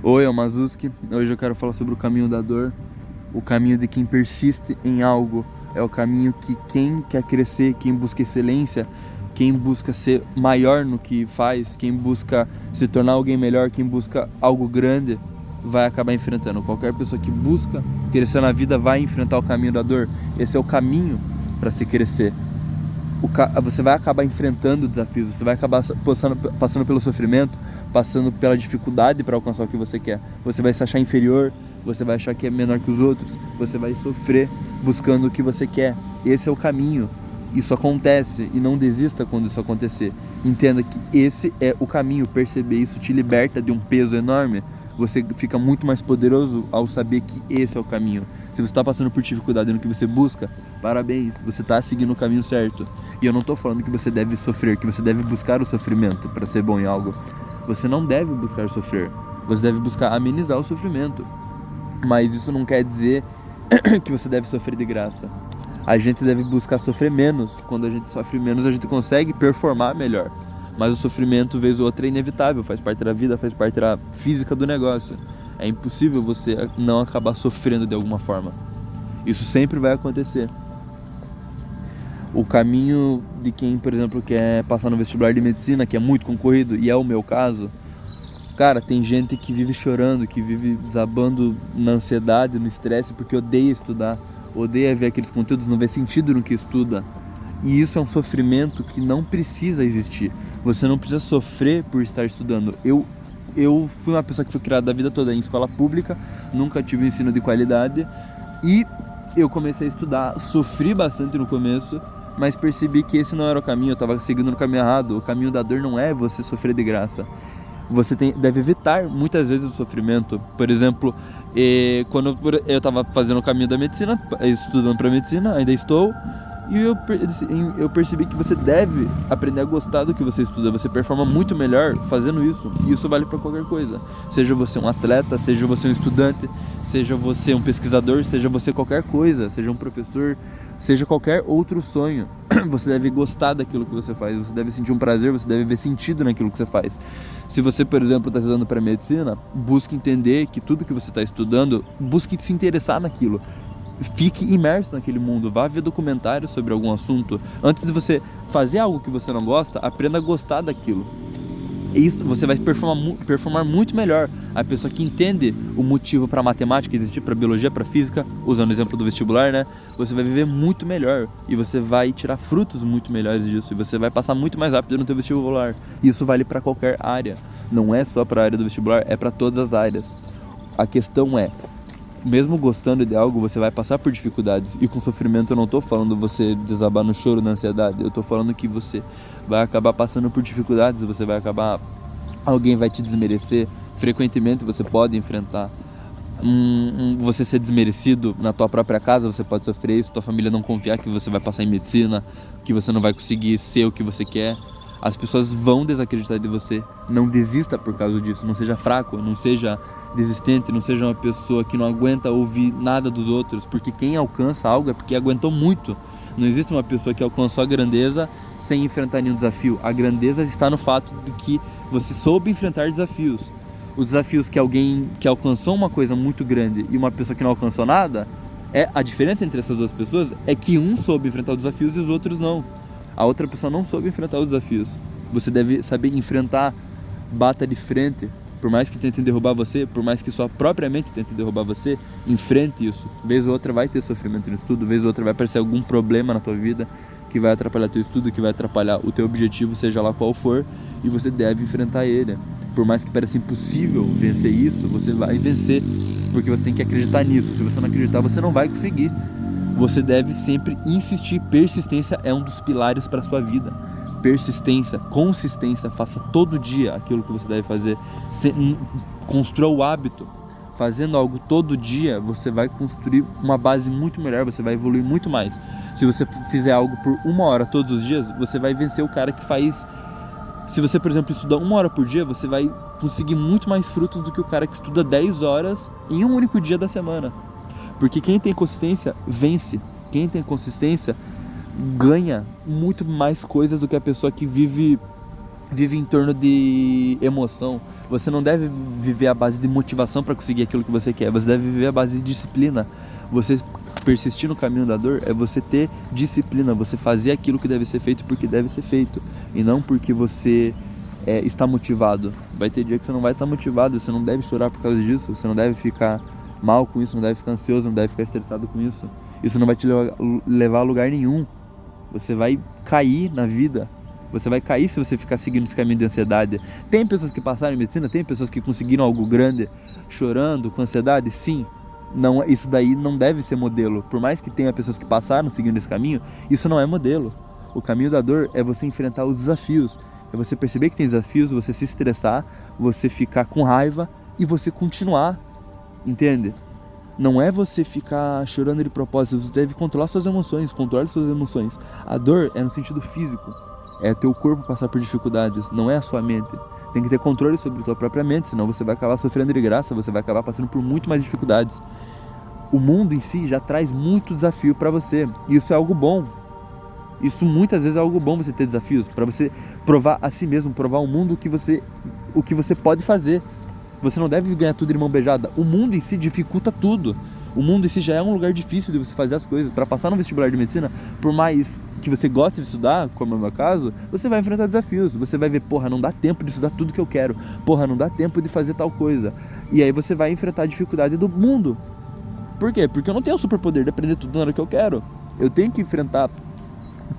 Oi, é o Mazuski. Hoje eu quero falar sobre o caminho da dor. O caminho de quem persiste em algo. É o caminho que quem quer crescer, quem busca excelência, quem busca ser maior no que faz, quem busca se tornar alguém melhor, quem busca algo grande, vai acabar enfrentando. Qualquer pessoa que busca crescer na vida vai enfrentar o caminho da dor. Esse é o caminho para se crescer. Você vai acabar enfrentando desafios, você vai acabar passando pelo sofrimento, passando pela dificuldade para alcançar o que você quer. Você vai se achar inferior, você vai achar que é menor que os outros, você vai sofrer buscando o que você quer. Esse é o caminho. Isso acontece e não desista quando isso acontecer. Entenda que esse é o caminho. Perceber isso te liberta de um peso enorme. Você fica muito mais poderoso ao saber que esse é o caminho. Se você está passando por dificuldade no que você busca, parabéns, você está seguindo o caminho certo. E eu não estou falando que você deve sofrer, que você deve buscar o sofrimento para ser bom em algo. Você não deve buscar sofrer, você deve buscar amenizar o sofrimento. Mas isso não quer dizer que você deve sofrer de graça. A gente deve buscar sofrer menos. Quando a gente sofre menos, a gente consegue performar melhor. Mas o sofrimento, vez ou outra, é inevitável, faz parte da vida, faz parte da física do negócio. É impossível você não acabar sofrendo de alguma forma. Isso sempre vai acontecer. O caminho de quem, por exemplo, quer passar no vestibular de medicina, que é muito concorrido, e é o meu caso, cara, tem gente que vive chorando, que vive desabando na ansiedade, no estresse, porque odeia estudar, odeia ver aqueles conteúdos, não vê sentido no que estuda. E isso é um sofrimento que não precisa existir. Você não precisa sofrer por estar estudando. Eu fui uma pessoa que foi criada a vida toda em escola pública, nunca tive ensino de qualidade, e eu comecei a estudar, sofri bastante no começo, mas percebi que esse não era o caminho, eu estava seguindo no caminho errado. O caminho da dor não é você sofrer de graça. Você deve evitar muitas vezes o sofrimento. Por exemplo, quando eu estava fazendo o caminho da medicina, estudando para medicina, ainda estou, e eu percebi que você deve aprender a gostar do que você estuda. Você performa muito melhor fazendo isso. E isso vale para qualquer coisa. Seja você um atleta, seja você um estudante, seja você um pesquisador, seja você qualquer coisa, seja um professor, seja qualquer outro sonho. Você deve gostar daquilo que você faz, você deve sentir um prazer, você deve ver sentido naquilo que você faz. Se você, por exemplo, está estudando para medicina, busque entender que tudo que você está estudando, busque se interessar naquilo. Fique imerso naquele mundo, vá ver documentários sobre algum assunto. Antes de você fazer algo que você não gosta, aprenda a gostar daquilo. Isso você vai performar muito melhor. A pessoa que entende o motivo para a matemática existir, para a biologia, para a física, usando o exemplo do vestibular, né? Você vai viver muito melhor e você vai tirar frutos muito melhores disso. E você vai passar muito mais rápido no teu vestibular. Isso vale para qualquer área. Não é só para a área do vestibular, é para todas as áreas. A questão é, mesmo gostando de algo, você vai passar por dificuldades. E com sofrimento eu não estou falando você desabar no choro, na ansiedade. Eu estou falando que você vai acabar passando por dificuldades, alguém vai te desmerecer. Frequentemente você pode enfrentar você ser desmerecido na tua própria casa, você pode sofrer isso. Tua família não confiar que você vai passar em medicina, que você não vai conseguir ser o que você quer. As pessoas vão desacreditar de você. Não desista por causa disso. Não seja fraco, não seja desistente, não seja uma pessoa que não aguenta ouvir nada dos outros, porque quem alcança algo é porque aguentou muito. Não existe uma pessoa que alcançou a grandeza sem enfrentar nenhum desafio. A grandeza está no fato de que você soube enfrentar desafios. Os desafios que alguém que alcançou uma coisa muito grande e uma pessoa que não alcançou nada, a diferença entre essas duas pessoas é que um soube enfrentar os desafios e os outros não. A outra pessoa não soube enfrentar os desafios. Você deve saber enfrentar, bata de frente. Por mais que tentem derrubar você, por mais que sua própria mente tente derrubar você, enfrente isso. Vez ou outra vai ter sofrimento no estudo, vez ou outra vai aparecer algum problema na tua vida que vai atrapalhar teu estudo, que vai atrapalhar o teu objetivo, seja lá qual for, e você deve enfrentar ele. Por mais que pareça impossível vencer isso, você vai vencer, porque você tem que acreditar nisso. Se você não acreditar, você não vai conseguir. Você deve sempre insistir. Persistência é um dos pilares para a sua vida. Persistência, consistência, faça todo dia aquilo que você deve fazer. Construa o hábito. Fazendo algo todo dia, você vai construir uma base muito melhor, você vai evoluir muito mais. Se você fizer algo por 1 hora todos os dias, você vai vencer o cara que faz... Se você, por exemplo, estudar 1 hora por dia, você vai conseguir muito mais frutos do que o cara que estuda 10 horas em um único dia da semana. Porque quem tem consistência, vence. Quem tem consistência, ganha muito mais coisas do que a pessoa que vive vive em torno de emoção. Você não deve viver à base de motivação para conseguir aquilo que você quer. Você deve viver à base de disciplina. Você persistir no caminho da dor é você ter disciplina, você fazer aquilo que deve ser feito porque deve ser feito, e não porque você está motivado. Vai ter dia que você não vai estar motivado, você não deve chorar por causa disso, você não deve ficar mal com isso, não deve ficar ansioso, não deve ficar estressado com isso. Isso não vai te levar a lugar nenhum. Você vai cair na vida. Você vai cair se você ficar seguindo esse caminho de ansiedade. Tem pessoas que passaram em medicina, tem pessoas que conseguiram algo grande chorando, com ansiedade, sim. Não, isso daí não deve ser modelo. Por mais que tenha pessoas que passaram seguindo esse caminho, isso não é modelo. O caminho da dor é você enfrentar os desafios. É você perceber que tem desafios, você se estressar, você ficar com raiva e você continuar. Entende? Não é você ficar chorando de propósito. Você deve controlar suas emoções. Controle suas emoções. A dor é no sentido físico. É teu corpo passar por dificuldades, não é a sua mente. Tem que ter controle sobre a tua própria mente, senão você vai acabar sofrendo de graça, você vai acabar passando por muito mais dificuldades. O mundo em si já traz muito desafio para você, e isso é algo bom. Isso muitas vezes é algo bom, você ter desafios, para você provar a si mesmo, provar ao mundo o que você pode fazer. Você não deve ganhar tudo de mão beijada. O mundo em si dificulta tudo. O mundo em si já é um lugar difícil de você fazer as coisas. Para passar no vestibular de medicina, por mais que você goste de estudar, como é o meu caso, você vai enfrentar desafios. Você vai ver, porra, não dá tempo de estudar tudo que eu quero. Porra, não dá tempo de fazer tal coisa. E aí você vai enfrentar a dificuldade do mundo. Por quê? Porque eu não tenho o superpoder de aprender tudo na hora que eu quero. Eu tenho que enfrentar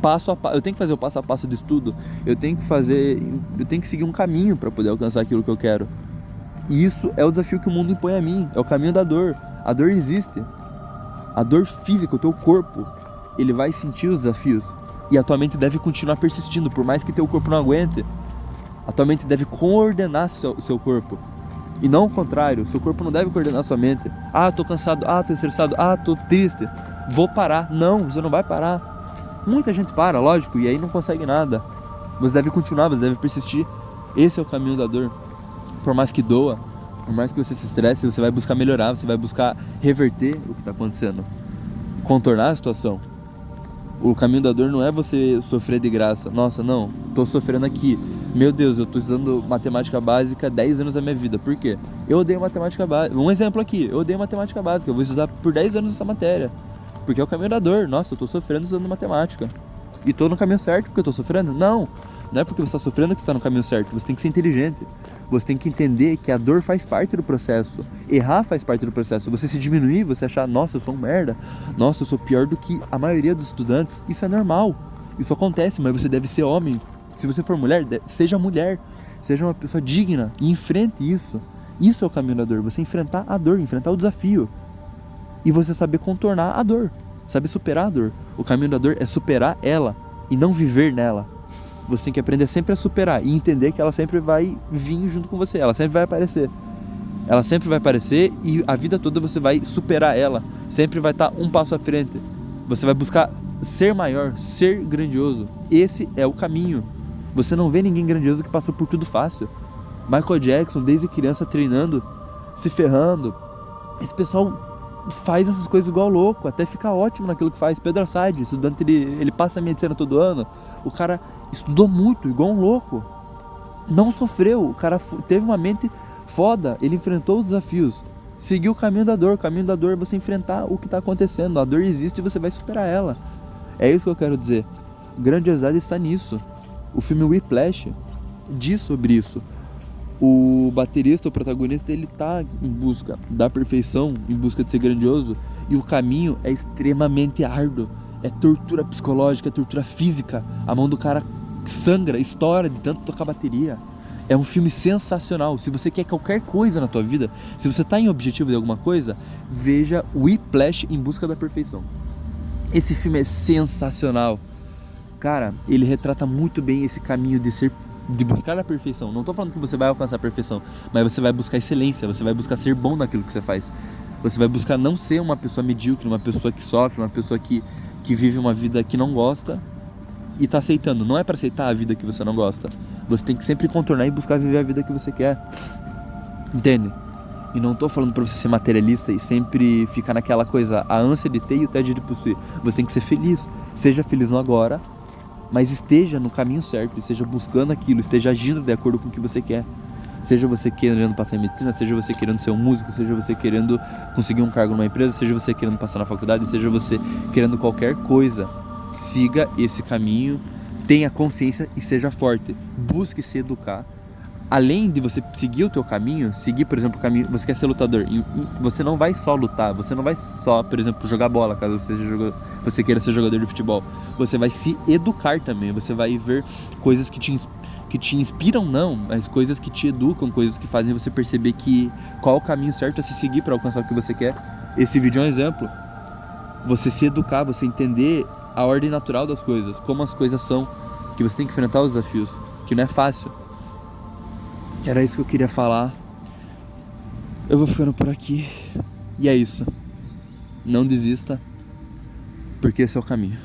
passo a passo, eu tenho que fazer o passo a passo de estudo. Eu tenho que seguir um caminho para poder alcançar aquilo que eu quero. E isso é o desafio que o mundo impõe a mim. É o caminho da dor. A dor existe. A dor física, o teu corpo, ele vai sentir os desafios. E a tua mente deve continuar persistindo, por mais que teu corpo não aguente. A tua mente deve coordenar o seu corpo. E não o contrário, seu corpo não deve coordenar a sua mente. Ah, tô cansado, ah, tô estressado, ah, tô triste, vou parar. Não, você não vai parar. Muita gente para, lógico, e aí não consegue nada. Você deve continuar, você deve persistir. Esse é o caminho da dor. Por mais que doa, por mais que você se estresse, você vai buscar melhorar, você vai buscar reverter o que está acontecendo, contornar a situação. O caminho da dor não é você sofrer de graça. Nossa, não, tô sofrendo aqui. Meu Deus, eu tô estudando matemática básica 10 anos da minha vida. Por quê? Eu odeio matemática básica. Um exemplo aqui, eu odeio matemática básica. Eu vou estudar por 10 anos essa matéria. Porque é o caminho da dor. Nossa, eu tô sofrendo estudando matemática. E tô no caminho certo porque eu tô sofrendo? Não. Não é porque você está sofrendo que você está no caminho certo. Você tem que ser inteligente. Você tem que entender que a dor faz parte do processo. Errar faz parte do processo. Você se diminuir, você achar, nossa, eu sou um merda. Nossa, eu sou pior do que a maioria dos estudantes. Isso é normal. Isso acontece, mas você deve ser homem. Se você for mulher, seja mulher. Seja uma pessoa digna e enfrente isso. Isso é o caminho da dor. Você enfrentar a dor, enfrentar o desafio. E você saber contornar a dor. Saber superar a dor. O caminho da dor é superar ela e não viver nela. Você tem que aprender sempre a superar e entender que ela sempre vai vir junto com você, ela sempre vai aparecer. Ela sempre vai aparecer e a vida toda você vai superar ela, sempre vai estar um passo à frente. Você vai buscar ser maior, ser grandioso. Esse é o caminho. Você não vê ninguém grandioso que passou por tudo fácil. Michael Jackson, desde criança treinando, se ferrando. Esse pessoal faz essas coisas igual louco, até ficar ótimo naquilo que faz. Pedro Assad, estudante, ele passa medicina todo ano. O cara estudou muito, igual um louco. Não sofreu, o cara teve uma mente foda. Ele enfrentou os desafios, seguiu o caminho da dor. O caminho da dor é você enfrentar o que está acontecendo. A dor existe e você vai superar ela. É isso que eu quero dizer. Grandiosidade está nisso. O filme Whiplash diz sobre isso. O baterista, o protagonista, ele tá em busca da perfeição, em busca de ser grandioso, e o caminho é extremamente árduo. É tortura psicológica, é tortura física. A mão do cara sangra, estoura de tanto tocar bateria. É um filme sensacional. Se você quer qualquer coisa na tua vida, se você tá em objetivo de alguma coisa, veja Whiplash, Em Busca da Perfeição. Esse filme é sensacional. Cara, ele retrata muito bem esse caminho de buscar a perfeição. Não tô falando que você vai alcançar a perfeição, mas você vai buscar excelência, você vai buscar ser bom naquilo que você faz. Você vai buscar não ser uma pessoa medíocre, uma pessoa que sofre, uma pessoa que vive uma vida que não gosta e tá aceitando. Não é para aceitar a vida que você não gosta. Você tem que sempre contornar e buscar viver a vida que você quer. Entende? E não tô falando pra você ser materialista e sempre ficar naquela coisa, a ânsia de ter e o tédio de possuir. Você tem que ser feliz. Seja feliz no agora mas esteja no caminho certo, esteja buscando aquilo, esteja agindo de acordo com o que você quer. Seja você querendo passar em medicina, seja você querendo ser um músico, seja você querendo conseguir um cargo numa empresa, seja você querendo passar na faculdade, seja você querendo qualquer coisa, siga esse caminho, tenha consciência e seja forte. Busque se educar. Além de você seguir o teu caminho, seguir, por exemplo, o caminho, você quer ser lutador, e você não vai só lutar, você não vai só, por exemplo, jogar bola, caso você queira ser jogador de futebol. Você vai se educar também, você vai ver coisas que te inspiram, não, mas coisas que te educam, coisas que fazem você perceber qual é o caminho certo a se seguir para alcançar o que você quer. Esse vídeo é um exemplo. Você se educar, você entender a ordem natural das coisas, como as coisas são, que você tem que enfrentar os desafios, que não é fácil. Era isso que eu queria falar. Eu vou ficando por aqui. E é isso. Não desista, porque esse é o caminho.